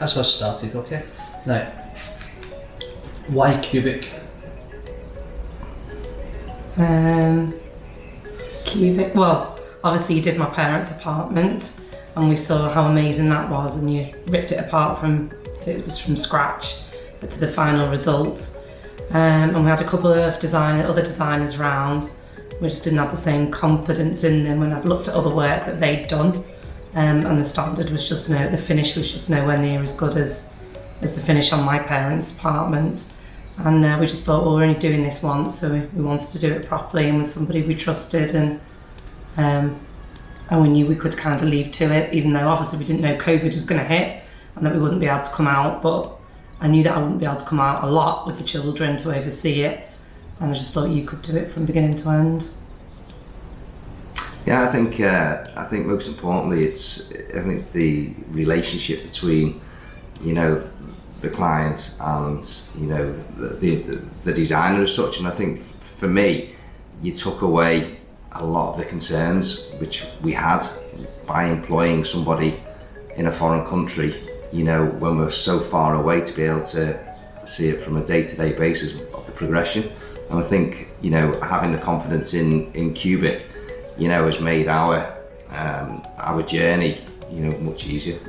That's us started, okay? Now, why Kubic? Kubic, well, obviously you did my parents' apartment and we saw how amazing that was, and you ripped it apart it was from scratch to the final result. And we had a couple of other designers round. We just didn't have the same confidence in them when I'd looked at other work that they'd done. And the standard was just the finish was just nowhere near as good as the finish on my parents' apartment. And we just thought, well, we're only doing this once, so we wanted to do it properly and with somebody we trusted, and we knew we could kind of leave to it, even though obviously we didn't know COVID was going to hit and that we wouldn't be able to come out, but I knew that I wouldn't be able to come out a lot with the children to oversee it, and I just thought you could do it from beginning to end. Yeah, I think most importantly, it's the relationship between, the client and the designer as such. And I think for me, you took away a lot of the concerns which we had by employing somebody in a foreign country, when we're so far away, to be able to see it from a day-to-day basis of the progression. And I think, having the confidence in Kubic, has made our journey, much easier.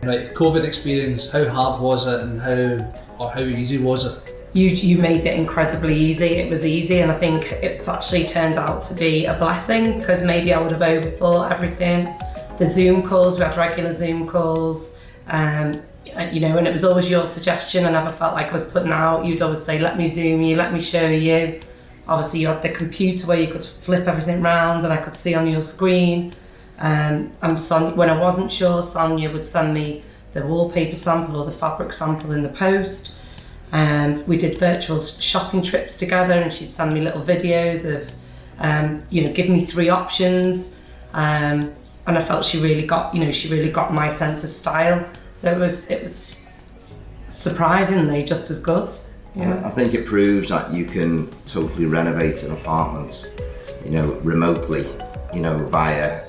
Right, COVID experience, how hard was it and how easy was it? You made it incredibly easy. It was easy, and I think it's actually turned out to be a blessing, because maybe I would have overthought everything. The Zoom calls, we had regular Zoom calls, and it was always your suggestion. I never felt like I was putting out. You'd always say, let me Zoom you, let me show you. Obviously you had the computer where you could flip everything round and I could see on your screen. And when I wasn't sure, Sonia would send me the wallpaper sample or the fabric sample in the post. And we did virtual shopping trips together, and she'd send me little videos of, give me 3 options. And I felt she really got my sense of style. So it was surprisingly just as good. Yeah. I think it proves that you can totally renovate an apartment, remotely, via,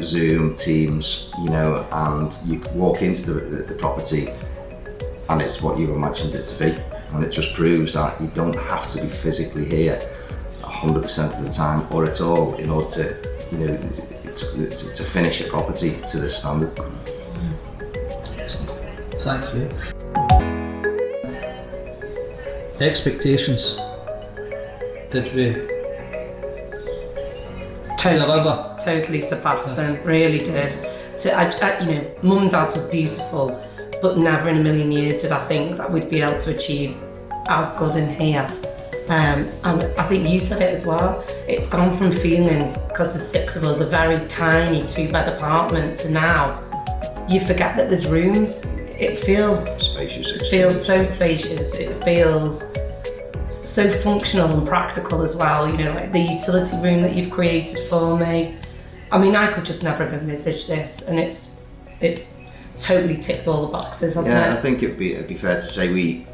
Zoom, Teams, and you walk into the property and it's what you imagined it to be. And it just proves that you don't have to be physically here 100% of the time or at all in order to finish a property to this standard. Thank you. Expectations. Did we deliver? Totally surpassed them, really did. Mum and Dad was beautiful, but never in a million years did I think that we'd be able to achieve as good in here. And I think you said it as well, it's gone from feeling, because there's 6 of us, a very tiny 2-bed apartment, to now you forget that there's rooms. It feels spacious. It feels so spacious. It feels so functional and practical as well. Like the utility room that you've created for me. I mean, I could just never have envisaged this, and it's totally ticked all the boxes, hasn't it? Yeah, I think it'd be fair to say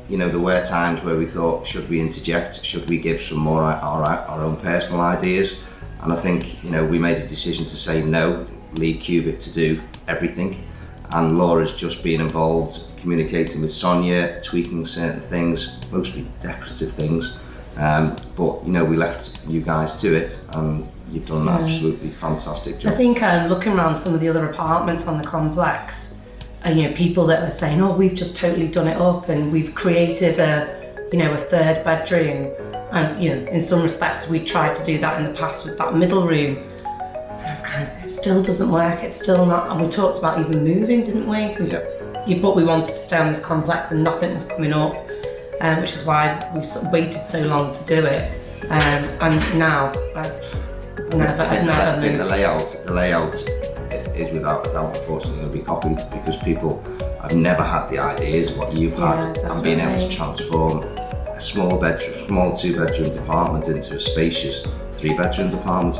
there were times where we thought, should we interject? Should we give some more our own personal ideas? And I think we made a decision to say no, leave Kubic to do everything. And Laura's just been involved, communicating with Sonia, tweaking certain things, mostly decorative things. But we left you guys to it, and you've done an absolutely fantastic job. I think looking around some of the other apartments on the complex, people that are saying, "Oh, we've just totally done it up, and we've created a 3rd bedroom." And in some respects, we tried to do that in the past with that middle room. It still doesn't work, it's still not, and we talked about even moving, didn't we? But we wanted to stay on this complex and nothing was coming up, which is why we sort of waited so long to do it. And now, I think the layout is without a doubt, unfortunately, going to be copied, because people have never had the ideas what you've had, and being able to transform a small 2-bedroom apartment into a spacious 3-bedroom apartment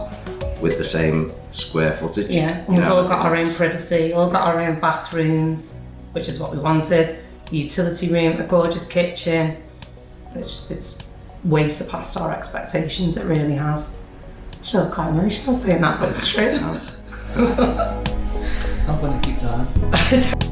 with the same square footage. Yeah, we've all got our own privacy, all got our own bathrooms, which is what we wanted. A utility room, a gorgeous kitchen. It's way surpassed our expectations, it really has. I feel quite emotional saying that, but it's true. I'm going to keep that.